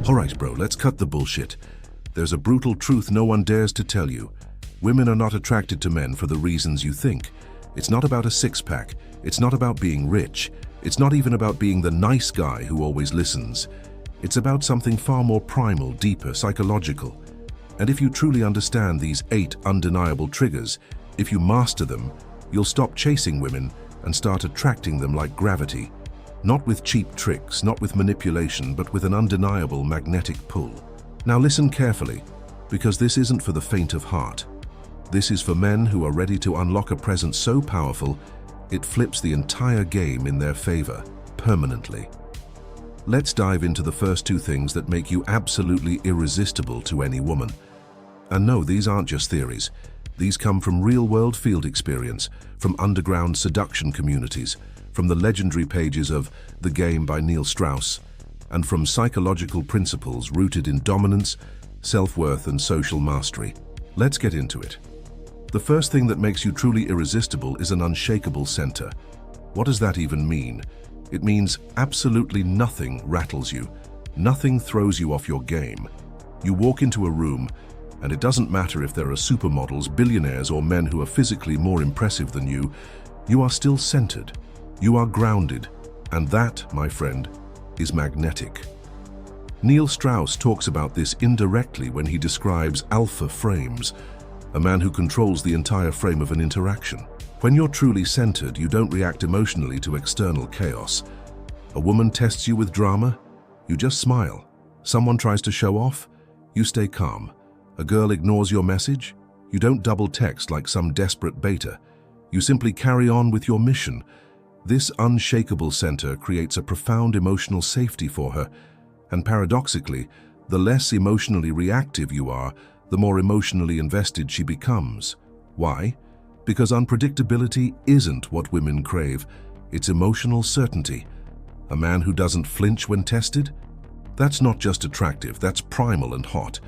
Alright bro, let's cut the bullshit. There's a brutal truth no one dares to tell you. Women are not attracted to men for the reasons you think. It's not about a six-pack. It's not about being rich. It's not even about being the nice guy who always listens. It's about something far more primal, deeper, psychological. And if you truly understand these 8 undeniable triggers, if you master them, you'll stop chasing women and start attracting them like gravity. Not with cheap tricks, not with manipulation, but with an undeniable magnetic pull. Now listen carefully, because this isn't for the faint of heart. This is for men who are ready to unlock a presence so powerful, it flips the entire game in their favor, permanently. Let's dive into the first 2 things that make you absolutely irresistible to any woman. And no, these aren't just theories. These come from real-world field experience, from underground seduction communities, from the legendary pages of The Game by Strauss, and from psychological principles rooted in dominance, self-worth, and social mastery. Let's get into it. The first thing that makes you truly irresistible is an unshakable center. What does that even mean? It means absolutely nothing rattles you. Nothing throws you off your game. You walk into a room, and it doesn't matter if there are supermodels, billionaires, or men who are physically more impressive than you, you are still centered. You are grounded. And that, my friend, is magnetic. Strauss talks about this indirectly when he describes alpha frames, a man who controls the entire frame of an interaction. When you're truly centered, you don't react emotionally to external chaos. A woman tests you with drama, you just smile. Someone tries to show off, you stay calm. A girl ignores your message, you don't double text like some desperate beta. You simply carry on with your mission. This unshakable center creates a profound emotional safety for her, and paradoxically, the less emotionally reactive you are, the more emotionally invested she becomes. Why? Because unpredictability isn't what women crave, it's emotional certainty. A man who doesn't flinch when tested? That's not just attractive, that's primal and hot.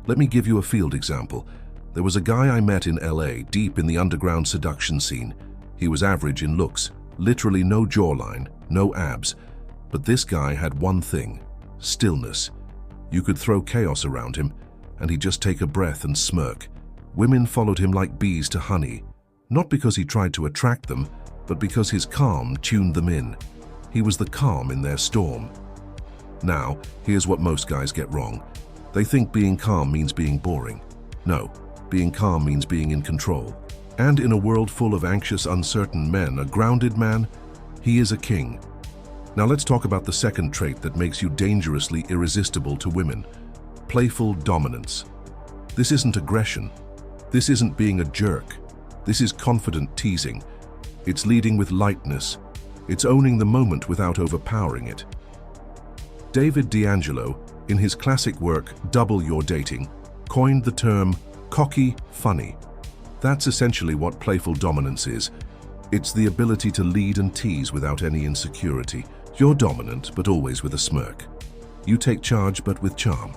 Let me give you a field example. There was a guy I met in LA, deep in the underground seduction scene. He was average in looks, literally no jawline, no abs. But this guy had one thing: stillness. You could throw chaos around him, and he'd just take a breath and smirk. Women followed him like bees to honey, not because he tried to attract them, but because his calm tuned them in. He was the calm in their storm. Now, here's what most guys get wrong. They think being calm means being boring. No, being calm means being in control. And in a world full of anxious, uncertain men, a grounded man, he is a king. Now let's talk about the second trait that makes you dangerously irresistible to women: playful dominance. This isn't aggression. This isn't being a jerk. This is confident teasing. It's leading with lightness. It's owning the moment without overpowering it. David D'Angelo, in his classic work, Double Your Dating, coined the term cocky funny. That's essentially what playful dominance is. It's the ability to lead and tease without any insecurity. You're dominant, but always with a smirk. You take charge, but with charm.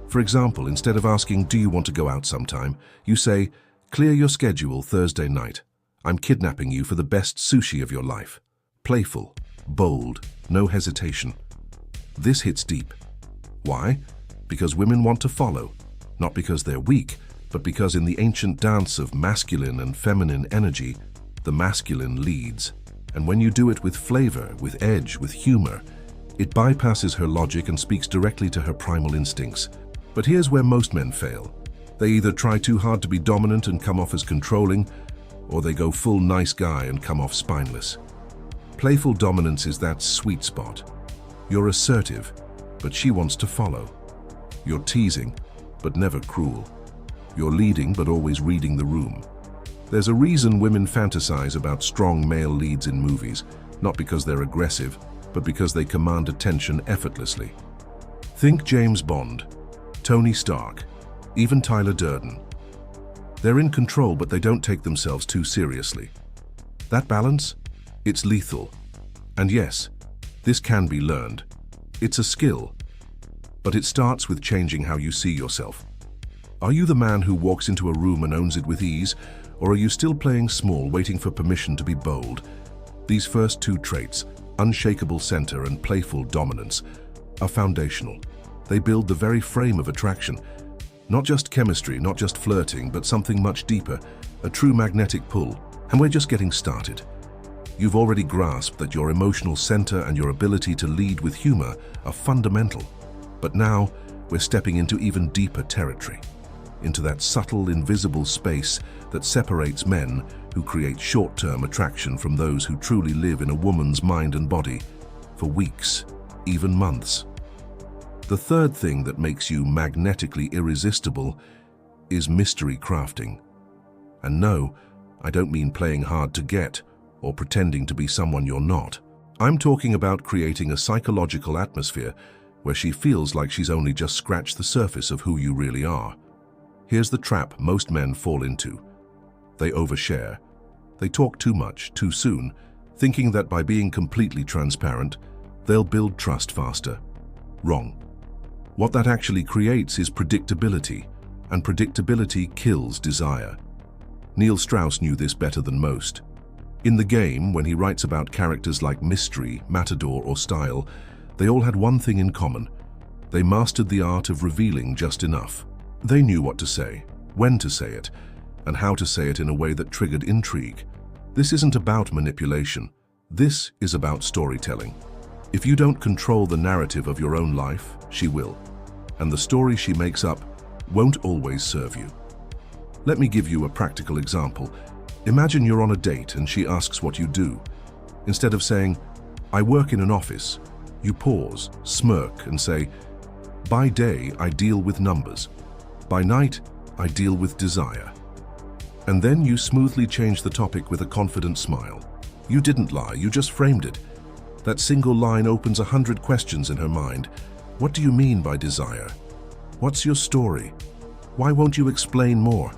For example, instead of asking, "Do you want to go out sometime?" you say, "Clear your schedule Thursday night. I'm kidnapping you for the best sushi of your life." Playful, bold, no hesitation. This hits deep. Why? Because women want to follow, not because they're weak, but because in the ancient dance of masculine and feminine energy, the masculine leads. And when you do it with flavor, with edge, with humor, it bypasses her logic and speaks directly to her primal instincts. But here's where most men fail. They either try too hard to be dominant and come off as controlling, or they go full nice guy and come off spineless. Playful dominance is that sweet spot. You're assertive, but she wants to follow. You're teasing, but never cruel. You're leading, but always reading the room. There's a reason women fantasize about strong male leads in movies, not because they're aggressive, but because they command attention effortlessly. Think James Bond, Tony Stark, even Tyler Durden. They're in control, but they don't take themselves too seriously. That balance? It's lethal. And yes, this can be learned. It's a skill, but it starts with changing how you see yourself. Are you the man who walks into a room and owns it with ease, or are you still playing small, waiting for permission to be bold? These first 2 traits, unshakable center and playful dominance, are foundational. They build the very frame of attraction. Not just chemistry, not just flirting, but something much deeper, a true magnetic pull. And we're just getting started. You've already grasped that your emotional center and your ability to lead with humor are fundamental. But now, we're stepping into even deeper territory, into that subtle, invisible space that separates men who create short-term attraction from those who truly live in a woman's mind and body for weeks, even months. The third thing that makes you magnetically irresistible is mystery crafting. And no, I don't mean playing hard to get or pretending to be someone you're not. I'm talking about creating a psychological atmosphere where she feels like she's only just scratched the surface of who you really are. Here's the trap most men fall into. They overshare. They talk too much, too soon, thinking that by being completely transparent, they'll build trust faster. Wrong. What that actually creates is predictability, and predictability kills desire. Neil Strauss knew this better than most. In The Game, when he writes about characters like Mystery, Matador, or Style, they all had one thing in common. They mastered the art of revealing just enough. They knew what to say, when to say it, and how to say it in a way that triggered intrigue. This isn't about manipulation. This is about storytelling. If you don't control the narrative of your own life, she will. And the story she makes up won't always serve you. Let me give you a practical example. Imagine you're on a date and she asks what you do. Instead of saying, "I work in an office," you pause, smirk, and say, "By day, I deal with numbers. By night, I deal with desire." And then you smoothly change the topic with a confident smile. You didn't lie, you just framed it. That single line opens 100 questions in her mind. What do you mean by desire? What's your story? Why won't you explain more?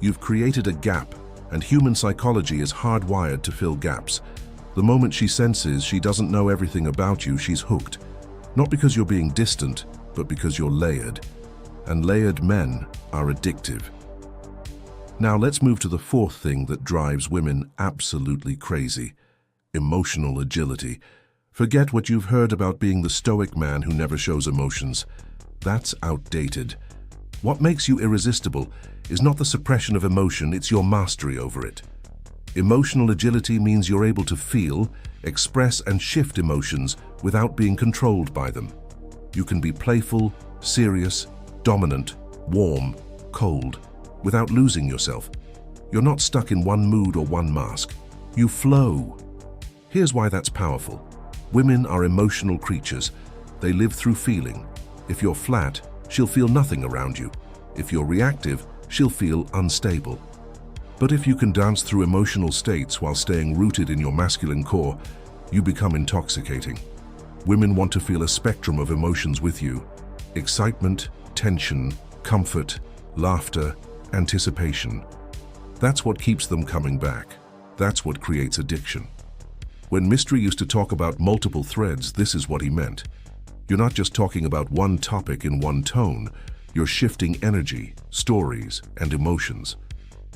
You've created a gap, and human psychology is hardwired to fill gaps. The moment she senses she doesn't know everything about you, she's hooked. Not because you're being distant, but because you're layered. And layered men are addictive. Now let's move to the fourth thing that drives women absolutely crazy: emotional agility. Forget what you've heard about being the stoic man who never shows emotions. That's outdated. What makes you irresistible is not the suppression of emotion, it's your mastery over it. Emotional agility means you're able to feel, express, and shift emotions without being controlled by them. You can be playful, serious, dominant, warm, cold, without losing yourself. You're not stuck in one mood or one mask. You flow. Here's why that's powerful. Women are emotional creatures. They live through feeling. If you're flat, she'll feel nothing around you. If you're reactive, she'll feel unstable. But if you can dance through emotional states while staying rooted in your masculine core, you become intoxicating. Women want to feel a spectrum of emotions with you: excitement, tension, comfort, laughter, anticipation. That's what keeps them coming back. That's what creates addiction. When Mystery used to talk about multiple threads, this is what he meant. You're not just talking about one topic in one tone. You're shifting energy, stories, and emotions.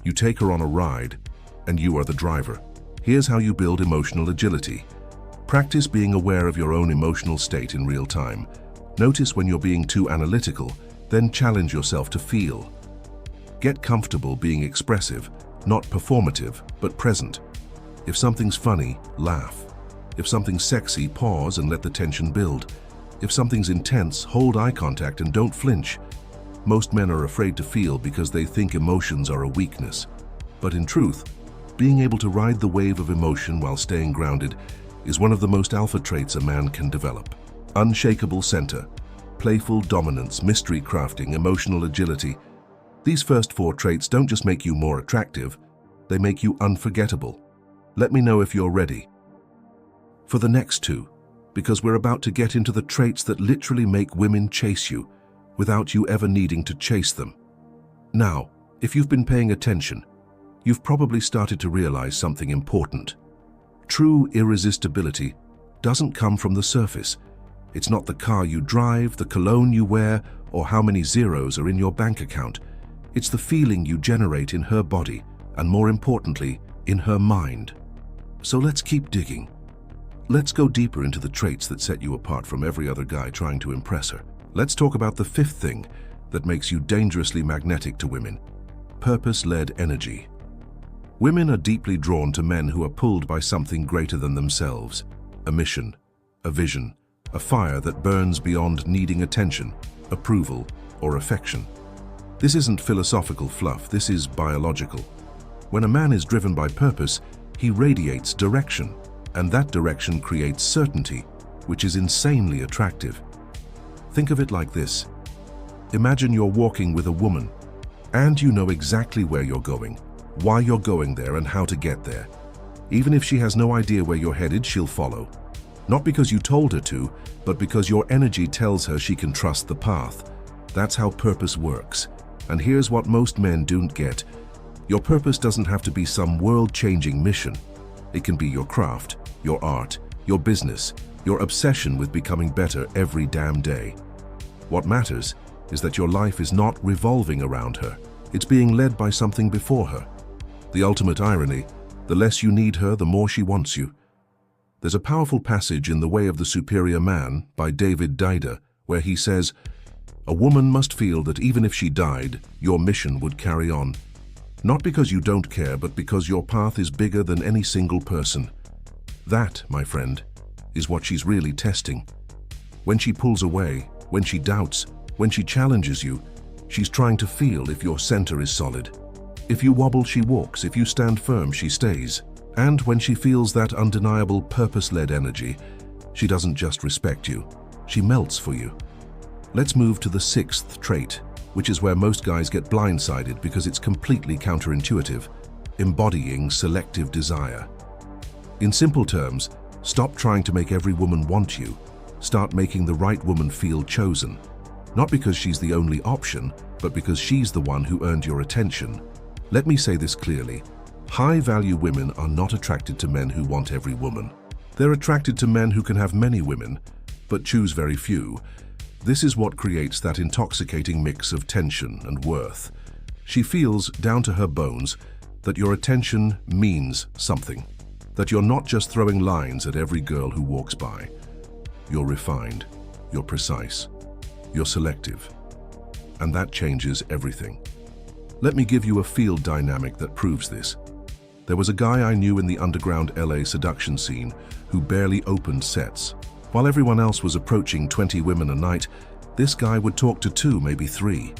You take her on a ride, and you are the driver. Here's how you build emotional agility. Practice being aware of your own emotional state in real time. Notice when you're being too analytical, then challenge yourself to feel. Get comfortable being expressive, not performative, but present. If something's funny, laugh. If something's sexy, pause and let the tension build. If something's intense, hold eye contact and don't flinch. Most men are afraid to feel because they think emotions are a weakness. But in truth, being able to ride the wave of emotion while staying grounded is one of the most alpha traits a man can develop. Unshakable center, playful dominance, mystery crafting, emotional agility. These first four traits don't just make you more attractive, they make you unforgettable. Let me know if you're ready for the next two, because we're about to get into the traits that literally make women chase you without you ever needing to chase them. Now, if you've been paying attention, you've probably started to realize something important. True irresistibility doesn't come from the surface. It's not the car you drive, the cologne you wear, or how many zeros are in your bank account. It's the feeling you generate in her body, and more importantly, in her mind. So let's keep digging. Let's go deeper into the traits that set you apart from every other guy trying to impress her. Let's talk about the fifth thing that makes you dangerously magnetic to women: purpose-led energy. Women are deeply drawn to men who are pulled by something greater than themselves: a mission, a vision, a fire that burns beyond needing attention, approval, or affection. This isn't philosophical fluff, this is biological. When a man is driven by purpose, he radiates direction, and that direction creates certainty, which is insanely attractive. Think of it like this. Imagine you're walking with a woman, and you know exactly where you're going, why you're going there, and how to get there. Even if she has no idea where you're headed, she'll follow. Not because you told her to, but because your energy tells her she can trust the path. That's how purpose works. And here's what most men don't get. Your purpose doesn't have to be some world-changing mission. It can be your craft, your art, your business, your obsession with becoming better every damn day. What matters is that your life is not revolving around her. It's being led by something before her. The ultimate irony: the less you need her, the more she wants you. There's a powerful passage in The Way of the Superior Man by David Dider where he says, "A woman must feel that even if she died, your mission would carry on. Not because you don't care, but because your path is bigger than any single person." That, my friend, is what she's really testing. When she pulls away, when she doubts, when she challenges you, she's trying to feel if your center is solid. If you wobble, she walks. If you stand firm, she stays. And when she feels that undeniable purpose-led energy, she doesn't just respect you, she melts for you. Let's move to the sixth trait, which is where most guys get blindsided because it's completely counterintuitive: embodying selective desire. In simple terms, stop trying to make every woman want you. Start making the right woman feel chosen. Not because she's the only option, but because she's the one who earned your attention. Let me say this clearly. High-value women are not attracted to men who want every woman. They're attracted to men who can have many women, but choose very few. This is what creates that intoxicating mix of tension and worth. She feels, down to her bones, that your attention means something. That you're not just throwing lines at every girl who walks by. You're refined, you're precise, you're selective. And that changes everything. Let me give you a field dynamic that proves this. There was a guy I knew in the underground LA seduction scene who barely opened sets. While everyone else was approaching 20 women a night, this guy would talk to 2, maybe 3.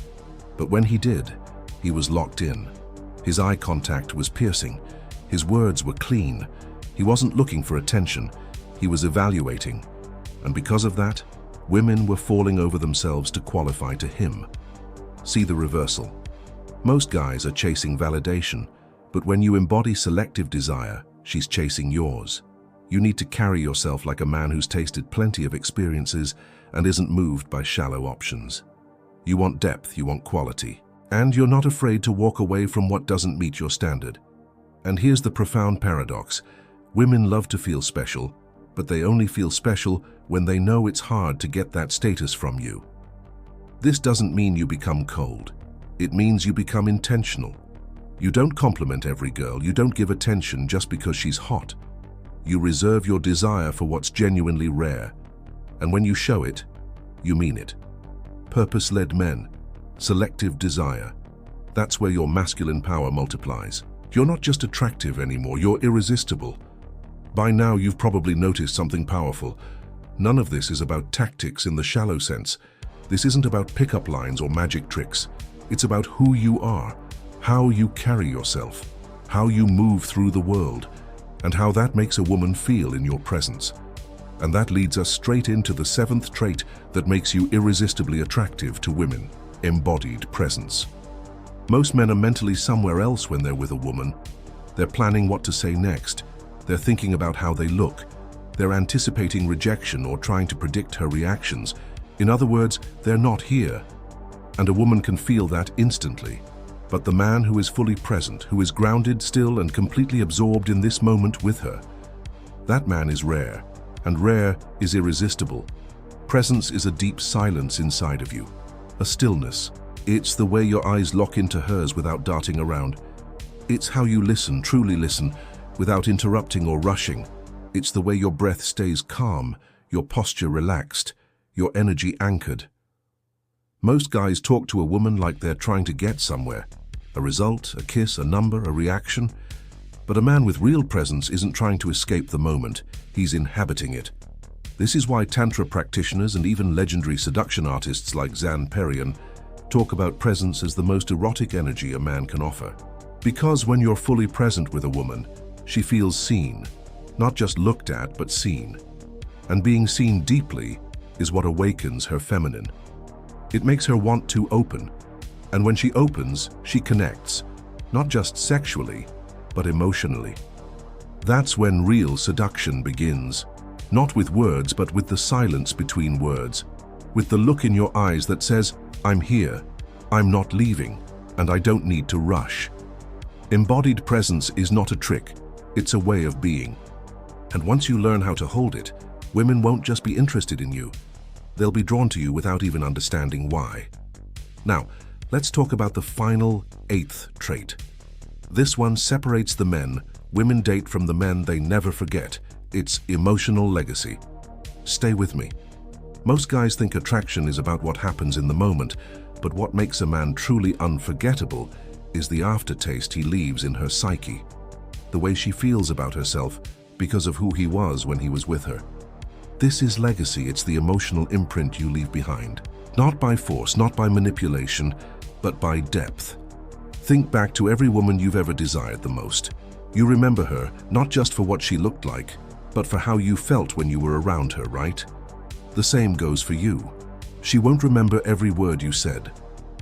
But when he did, he was locked in. His eye contact was piercing. His words were clean. He wasn't looking for attention. He was evaluating. And because of that, women were falling over themselves to qualify to him. See the reversal. Most guys are chasing validation, but when you embody selective desire, she's chasing yours. You need to carry yourself like a man who's tasted plenty of experiences and isn't moved by shallow options. You want depth, you want quality, and you're not afraid to walk away from what doesn't meet your standard. And here's the profound paradox. Women love to feel special, but they only feel special when they know it's hard to get that status from you. This doesn't mean you become cold. It means you become intentional. You don't compliment every girl, you don't give attention just because she's hot. You reserve your desire for what's genuinely rare. And when you show it, you mean it. Purpose-led men, selective desire. That's where your masculine power multiplies. You're not just attractive anymore, you're irresistible. By now you've probably noticed something powerful. None of this is about tactics in the shallow sense. This isn't about pickup lines or magic tricks. It's about who you are, how you carry yourself, how you move through the world, and how that makes a woman feel in your presence. And that leads us straight into the seventh trait that makes you irresistibly attractive to women: embodied presence. Most men are mentally somewhere else when they're with a woman. They're planning what to say next. They're thinking about how they look. They're anticipating rejection or trying to predict her reactions. In other words, they're not here. And a woman can feel that instantly. But the man who is fully present, who is grounded, still, and completely absorbed in this moment with her, that man is rare, and rare is irresistible. Presence is a deep silence inside of you, a stillness. It's the way your eyes lock into hers without darting around. It's how you listen, truly listen, without interrupting or rushing. It's the way your breath stays calm, your posture relaxed, your energy anchored. Most guys talk to a woman like they're trying to get somewhere. A result, a kiss, a number, a reaction. But a man with real presence isn't trying to escape the moment, he's inhabiting it. This is why Tantra practitioners and even legendary seduction artists like Zan Perian talk about presence as the most erotic energy a man can offer. Because when you're fully present with a woman, she feels seen. Not just looked at, but seen. And being seen deeply is what awakens her feminine. It makes her want to open. And when she opens, she connects. Not just sexually, but emotionally. That's when real seduction begins. Not with words, but with the silence between words. With the look in your eyes that says, I'm here, I'm not leaving, and I don't need to rush. Embodied presence is not a trick, it's a way of being. And once you learn how to hold it, women won't just be interested in you. They'll be drawn to you without even understanding why. Now, let's talk about the final 8th trait. This one separates the men women date from the men they never forget. It's emotional legacy. Stay with me. Most guys think attraction is about what happens in the moment, but what makes a man truly unforgettable is the aftertaste he leaves in her psyche. The way she feels about herself because of who he was when he was with her. This is legacy. It's the emotional imprint you leave behind. Not by force, not by manipulation, but by depth. Think back to every woman you've ever desired the most. You remember her, not just for what she looked like, but for how you felt when you were around her, right? The same goes for you. She won't remember every word you said.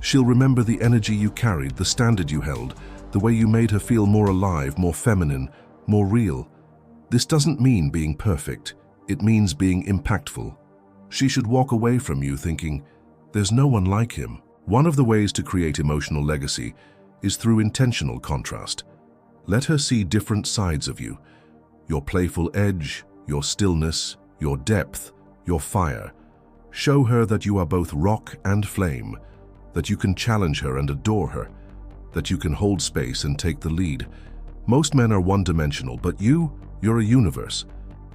She'll remember the energy you carried, the standard you held, the way you made her feel more alive, more feminine, more real. This doesn't mean being perfect. It means being impactful. She should walk away from you thinking, there's no one like him. One of the ways to create emotional legacy is through intentional contrast. Let her see different sides of you. Your playful edge, your stillness, your depth, your fire. Show her that you are both rock and flame, that you can challenge her and adore her, that you can hold space and take the lead. Most men are one-dimensional, but you're a universe.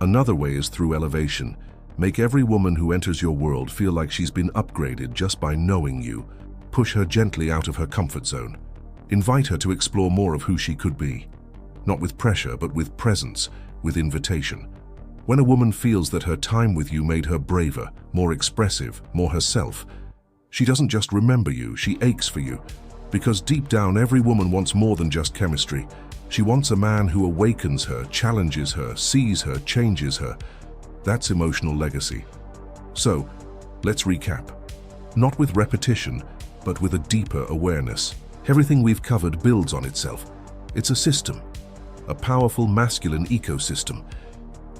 Another way is through elevation. Make every woman who enters your world feel like she's been upgraded just by knowing you. Push her gently out of her comfort zone. Invite her to explore more of who she could be. Not with pressure, but with presence, with invitation. When a woman feels that her time with you made her braver, more expressive, more herself, she doesn't just remember you, she aches for you. Because deep down, every woman wants more than just chemistry. She wants a man who awakens her, challenges her, sees her, changes her. That's emotional legacy. So, let's recap. Not with repetition, but with a deeper awareness. Everything we've covered builds on itself. It's a system, a powerful masculine ecosystem.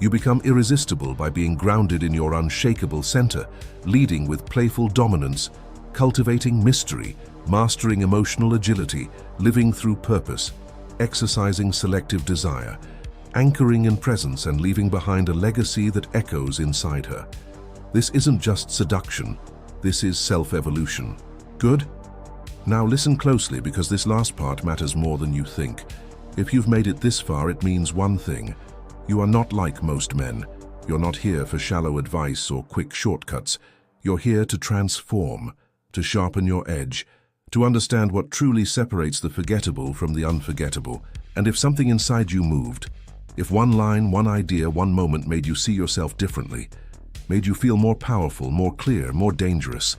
You become irresistible by being grounded in your unshakable center, leading with playful dominance, cultivating mystery, mastering emotional agility, living through purpose, exercising selective desire, anchoring in presence and leaving behind a legacy that echoes inside her. This isn't just seduction, this is self-evolution. Good? Now listen closely because this last part matters more than you think. If you've made it this far, it means one thing. You are not like most men. You're not here for shallow advice or quick shortcuts. You're here to transform, to sharpen your edge, to understand what truly separates the forgettable from the unforgettable. And if something inside you moved, if one line, one idea, one moment made you see yourself differently, made you feel more powerful, more clear, more dangerous,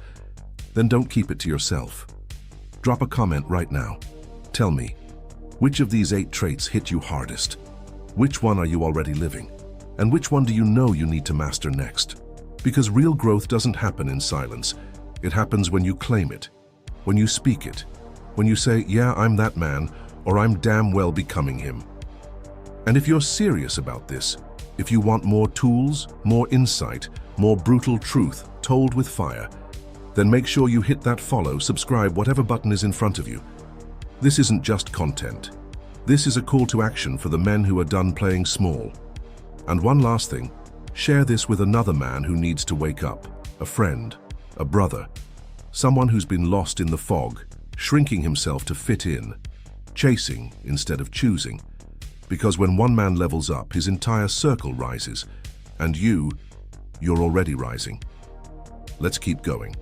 then don't keep it to yourself. Drop a comment right now. Tell me, which of these 8 traits hit you hardest? Which one are you already living? And which one do you know you need to master next? Because real growth doesn't happen in silence. It happens when you claim it, when you speak it, when you say, yeah, I'm that man, or I'm damn well becoming him. And if you're serious about this, if you want more tools, more insight, more brutal truth told with fire, then make sure you hit that follow, subscribe, whatever button is in front of you. This isn't just content. This is a call to action for the men who are done playing small. And one last thing, share this with another man who needs to wake up, a friend, a brother, someone who's been lost in the fog, shrinking himself to fit in, chasing instead of choosing. Because when one man levels up, his entire circle rises, and you're already rising. Let's keep going.